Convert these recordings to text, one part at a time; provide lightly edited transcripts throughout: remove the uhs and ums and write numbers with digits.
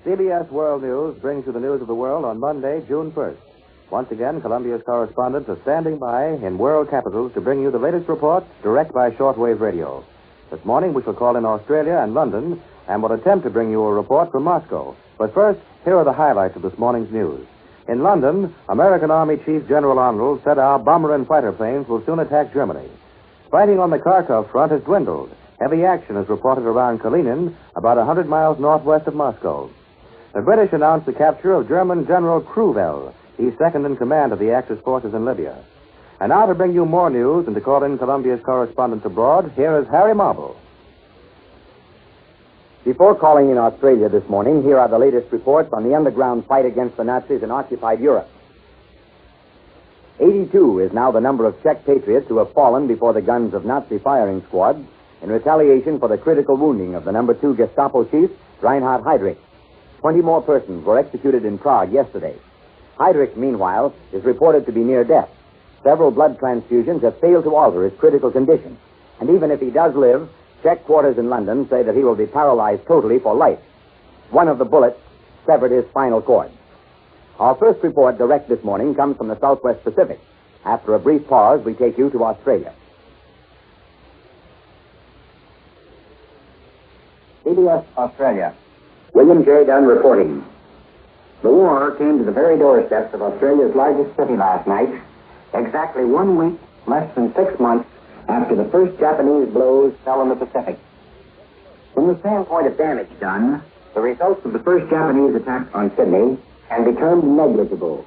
CBS World News brings you the news of the world on Monday, June 1st. Once again, Columbia's correspondents are standing by in world capitals to bring you the latest reports direct by shortwave radio. This morning, we shall call in Australia and London and will attempt to bring you a report from Moscow. But first, here are the highlights of this morning's news. In London, American Army Chief General Arnold said our bomber and fighter planes will soon attack Germany. Fighting on the Kharkov front has dwindled. Heavy action is reported around Kalinin, about 100 miles northwest of Moscow. The British announced the capture of German General Kruvel. He's second in command of the Axis forces in Libya. And now to bring you more news and to call in Columbia's correspondents abroad, here is Harry Marble. Before calling in Australia this morning, here are the latest reports on the underground fight against the Nazis in occupied Europe. 82 is now the number of Czech patriots who have fallen before the guns of Nazi firing squads in retaliation for the critical wounding of the number 2 Gestapo chief, Reinhard Heydrich. 20 more persons were executed in Prague yesterday. Heydrich, meanwhile, is reported to be near death. Several blood transfusions have failed to alter his critical condition. And even if he does live, Czech quarters in London say that he will be paralyzed totally for life. One of the bullets severed his spinal cord. Our first report direct this morning comes from the Southwest Pacific. After a brief pause, we take you to Australia. CBS Australia. William J. Dunn reporting. The war came to the very doorsteps of Australia's largest city last night, exactly 1 week, less than 6 months, after the first Japanese blows fell in the Pacific. From the standpoint of damage done, the results of the first Japanese attack on Sydney can be termed negligible.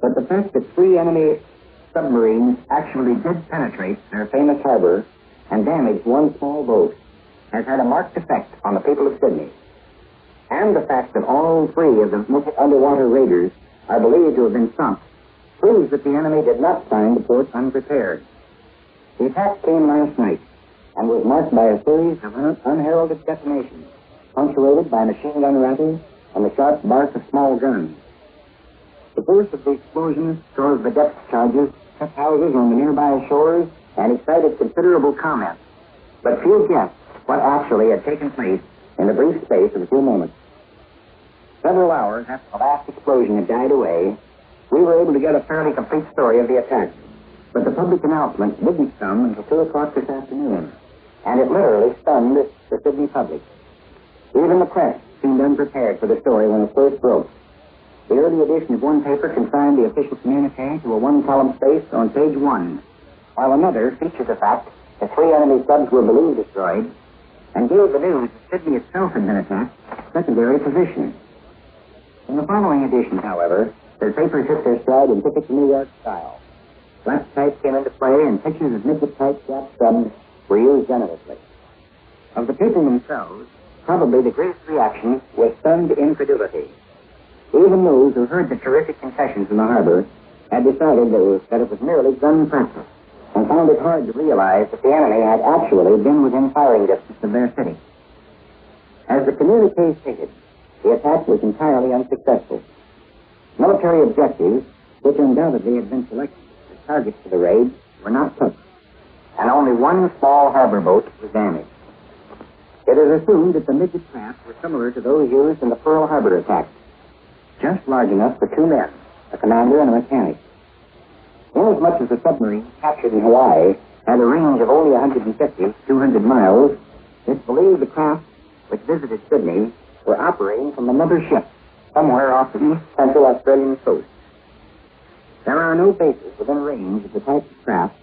But the fact that 3 enemy submarines actually did penetrate their famous harbor and damaged 1 small boat has had a marked effect on the people of Sydney. And the fact that all 3 of the underwater raiders are believed to have been sunk proves that the enemy did not find the port unprepared. The attack came last night and was marked by a series of unheralded detonations, punctuated by machine gun rattles and the sharp bark of small guns. The force of the explosions caused the depth charges, cut houses on the nearby shores, and excited considerable comment. But few guessed what actually had taken place in the brief space of a few moments. Several hours after the last explosion had died away, we were able to get a fairly complete story of the attack. But the public announcement didn't come until 2 o'clock this afternoon, and it literally stunned the Sydney public. Even the press seemed unprepared for the story when it first broke. The early edition of one paper consigned the official communique to a 1-column space on page 1, while another featured the fact that 3 enemy subs were believed destroyed, and gave the news that Sydney itself had been attacked secondary position. In the following edition, however, the papers hit their stride in typical New York style. Flat type came into play, and pictures of midget-type Jap subs were used generously. Of the people themselves, probably the greatest reaction was stunned incredulity. Even those who heard the terrific concessions in the harbor had decided that it was merely gun practice, and found it hard to realize that the enemy had actually been within firing distance of their city. As the communique stated, the attack was entirely unsuccessful. Military objectives, which undoubtedly had been selected as targets for the raid, were not touched, and only 1 small harbor boat was damaged. It is assumed that the midget craft were similar to those used in the Pearl Harbor attack, just large enough for 2 men, a commander and a mechanic. Inasmuch as the submarine captured in Hawaii had a range of only 150 to 200 miles, it's believed the craft which visited Sydney were operating from another ship somewhere off the east central Australian coast. There are no bases within range of the type of craft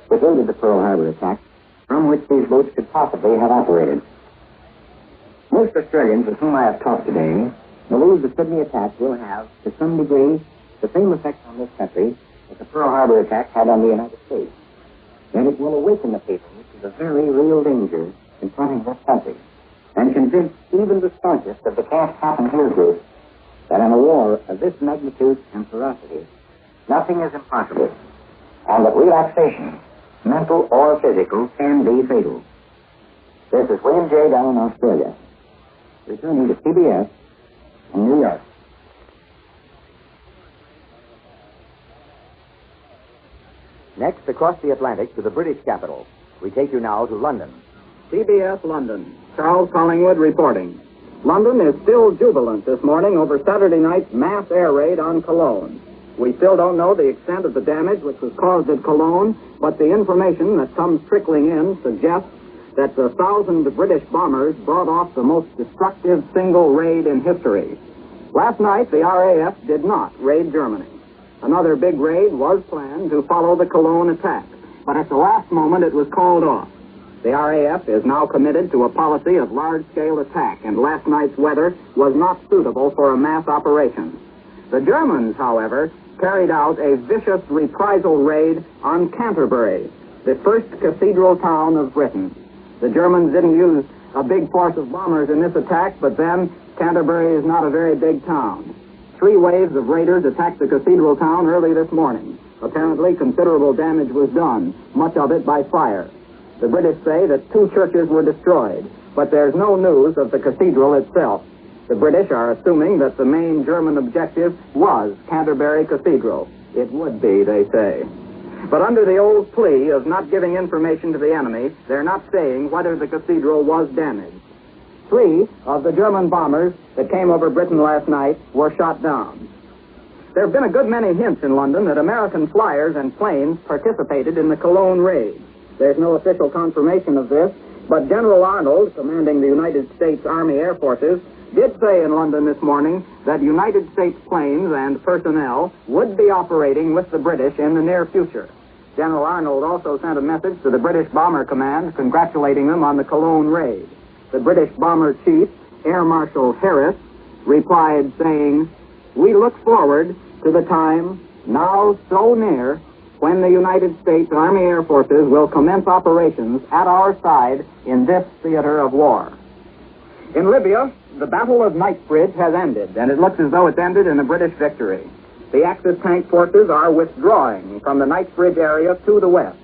which aided the Pearl Harbor attack from which these boats could possibly have operated. Most Australians with whom I have talked today believe the Sydney attack will have, to some degree, the same effect on this country that the Pearl Harbor attack had on the United States. That it will awaken the people to the very real danger confronting this country, and convince even the staunchest of the Can't Happen Here group that in a war of this magnitude and ferocity, nothing is impossible, and that relaxation, mental or physical, can be fatal. This is William J. Dunn in Australia, returning to CBS in New York. Next, across the Atlantic to the British capital. We take you now to London. CBS London. Charles Collingwood reporting. London is still jubilant this morning over Saturday night's mass air raid on Cologne. We still don't know the extent of the damage which was caused at Cologne, but the information that comes trickling in suggests that the 1,000 British bombers brought off the most destructive single raid in history. Last night, the RAF did not raid Germany. Another big raid was planned to follow the Cologne attack, but at the last moment it was called off. The RAF is now committed to a policy of large-scale attack, and last night's weather was not suitable for a mass operation. The Germans, however, carried out a vicious reprisal raid on Canterbury, the first cathedral town of Britain. The Germans didn't use a big force of bombers in this attack, but then Canterbury is not a very big town. 3 waves of raiders attacked the cathedral town early this morning. Apparently, considerable damage was done, much of it by fire. The British say that 2 churches were destroyed, but there's no news of the cathedral itself. The British are assuming that the main German objective was Canterbury Cathedral. It would be, they say. But under the old plea of not giving information to the enemy, they're not saying whether the cathedral was damaged. 3 of the German bombers that came over Britain last night were shot down. There have been a good many hints in London that American flyers and planes participated in the Cologne raid. There's no official confirmation of this, but General Arnold, commanding the United States Army Air Forces, did say in London this morning that United States planes and personnel would be operating with the British in the near future. General Arnold also sent a message to the British Bomber Command congratulating them on the Cologne raid. The British Bomber Chief, Air Marshal Harris, replied saying, "We look forward to the time, now so near, when the United States Army Air Forces will commence operations at our side in this theater of war." In Libya, the Battle of Knightsbridge has ended, and it looks as though it's ended in a British victory. The Axis tank forces are withdrawing from the Knightsbridge area to the west.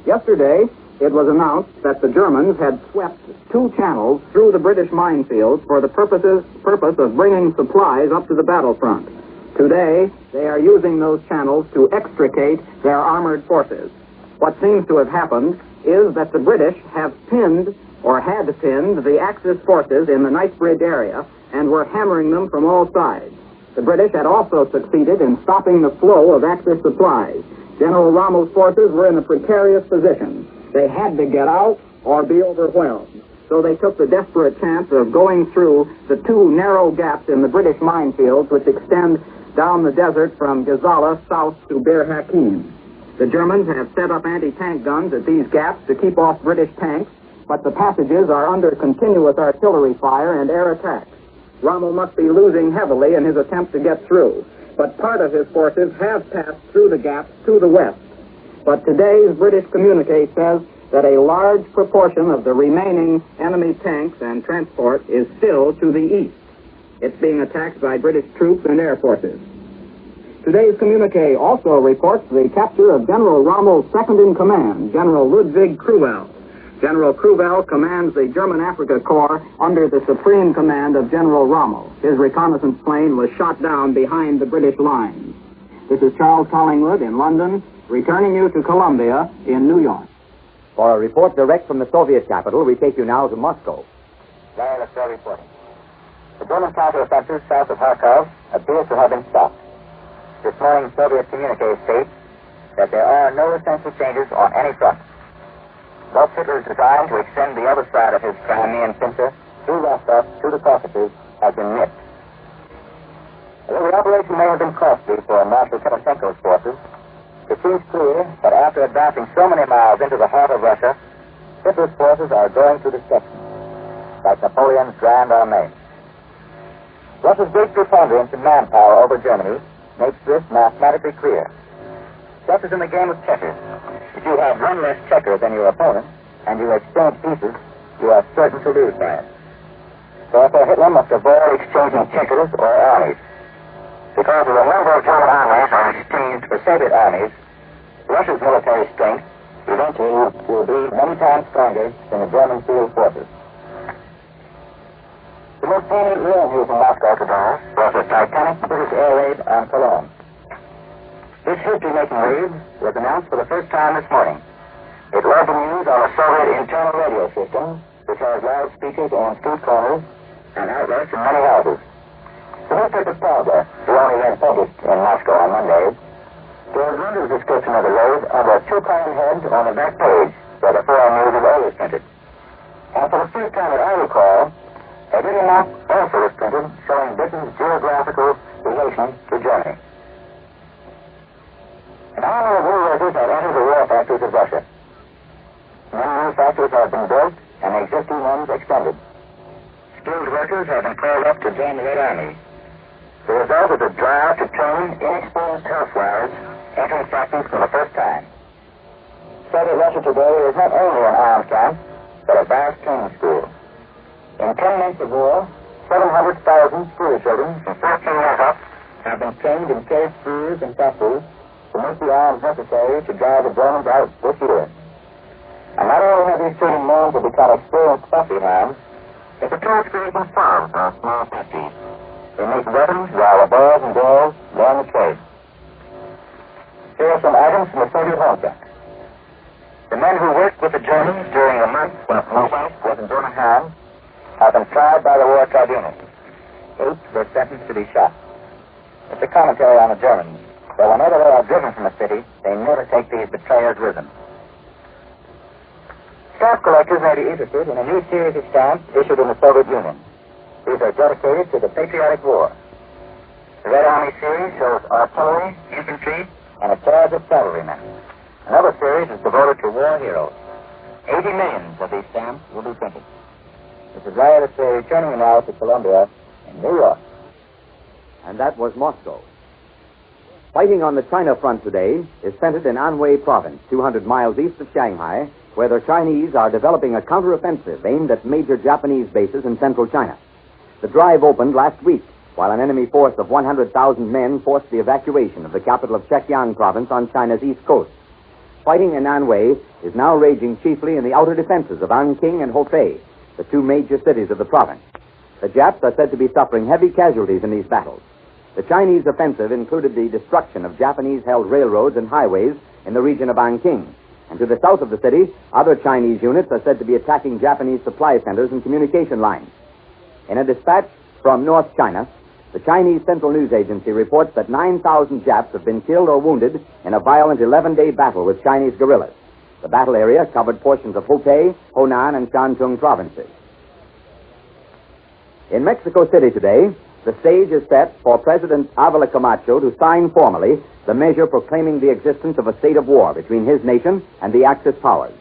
Yesterday, it was announced that the Germans had swept 2 channels through the British minefields for the purpose of bringing supplies up to the battlefront. Today, they are using those channels to extricate their armored forces. What seems to have happened is that the British have pinned, or had pinned, the Axis forces in the Knightsbridge area and were hammering them from all sides. The British had also succeeded in stopping the flow of Axis supplies. General Rommel's forces were in a precarious position. They had to get out or be overwhelmed. So they took the desperate chance of going through the 2 narrow gaps in the British minefields which extend down the desert from Gazala south to Bir Hakeim. The Germans have set up anti-tank guns at these gaps to keep off British tanks, but the passages are under continuous artillery fire and air attacks. Rommel must be losing heavily in his attempt to get through, but part of his forces have passed through the gaps to the west. But today's British communique says that a large proportion of the remaining enemy tanks and transport is still to the east. It's being attacked by British troops and air forces. Today's communique also reports the capture of General Rommel's second-in-command, General Ludwig Kruwell. General Kruwell commands the German Africa Corps under the supreme command of General Rommel. His reconnaissance plane was shot down behind the British lines. This is Charles Collingwood in London, returning you to Columbia in New York. For a report direct from the Soviet capital, we take you now to Moscow. Larry Lefebvre reporting. The German counteroffensive south of Kharkov appears to have been stopped. This morning's Soviet communique states that there are no essential changes on any front. Thus, Hitler's design to extend the other side of his Crimean pincer through Rostov to the Caucasus has been missed. Although the operation may have been costly for Marshal Timoshenko's forces, it seems clear that after advancing so many miles into the heart of Russia, Hitler's forces are going to destruction, like Napoleon's Grand Armée. Russia's great preponderance in manpower over Germany makes this mathematically clear. Just as in the game of checkers, if you have 1 less checker than your opponent, and you exchange pieces, you are certain to lose by it. Therefore, Hitler must avoid exchanging checkers or armies. Because of the number of German armies are exchanged for Soviet armies, Russia's military strength eventually will be many times stronger than the German field forces. The most salient real news in Moscow today was the Titanic British air raid on Cologne. This history-making raid was announced for the first time this morning. It led the news on a Soviet internal radio system, which has loudspeakers on street corners and outlets in many houses. The newspaper Pravda, who only went published in Moscow on Mondays, gave Linda's description of the raid of a two-column head on the back page, where the foreign news is always printed. And for the first time that I recall, a little map also was printed showing Britain's geographical relation to Germany. An army of war workers have entered the war factories of Russia. Many new factories have been built and existing ones extended. Skilled workers have been called up to join the Red Army. The result is a drive to train inexperienced housewives entering factories for the first time. Soviet Russia today is not only an arms camp, but a vast training school. In 10 months of war, 700,000 school children from 14 years up have been trained in case schools and factories to make the arms necessary to drive the Germans out this year. And not only have these training men to become experienced factory hands, but the two experienced themselves are small factories. They make weapons while the boys and girls learn the trade. Here are some items from the Soviet home front. The men who worked with the Germans during the month when Moscow was in German hands have been tried by the war tribunal. 8 were sentenced to be shot. It's a commentary on the Germans, but whenever they are driven from a city, they never take these betrayers with them. Stamp collectors may be interested in a new series of stamps issued in the Soviet Union. These are dedicated to the patriotic war. The Red Army series shows artillery, infantry, and a charge of cavalrymen. Another series is devoted to war heroes. 80 millions of these stamps will be printed. This is Riley returning now to Columbia in New York. And that was Moscow. Fighting on the China front today is centered in Anhui province, 200 miles east of Shanghai, where the Chinese are developing a counteroffensive aimed at major Japanese bases in central China. The drive opened last week, while an enemy force of 100,000 men forced the evacuation of the capital of Zhejiang province on China's east coast. Fighting in Anhui is now raging chiefly in the outer defenses of Anqing and Hefei, the two major cities of the province. The Japs are said to be suffering heavy casualties in these battles. The Chinese offensive included the destruction of Japanese-held railroads and highways in the region of Anqing. And to the south of the city, other Chinese units are said to be attacking Japanese supply centers and communication lines. In a dispatch from North China, the Chinese Central News Agency reports that 9,000 Japs have been killed or wounded in a violent 11-day battle with Chinese guerrillas. The battle area covered portions of Hefei, Honan, and Shantung provinces. In Mexico City today, the stage is set for President Avila Camacho to sign formally the measure proclaiming the existence of a state of war between his nation and the Axis powers.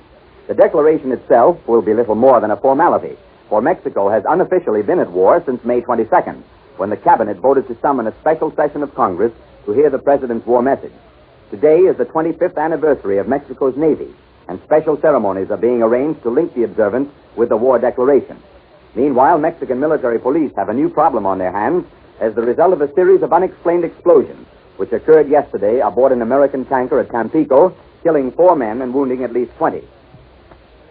The declaration itself will be little more than a formality, for Mexico has unofficially been at war since May 22nd, when the cabinet voted to summon a special session of Congress to hear the president's war message. Today is the 25th anniversary of Mexico's Navy, and special ceremonies are being arranged to link the observance with the war declaration. Meanwhile, Mexican military police have a new problem on their hands as the result of a series of unexplained explosions, which occurred yesterday aboard an American tanker at Tampico, killing 4 men and wounding at least 20.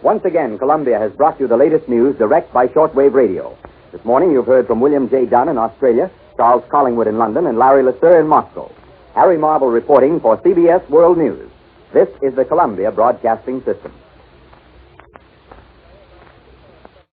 Once again, Columbia has brought you the latest news direct by shortwave radio. This morning, you've heard from William J. Dunn in Australia, Charles Collingwood in London, and Larry Lasser in Moscow. Harry Marble reporting for CBS World News. This is the Columbia Broadcasting System.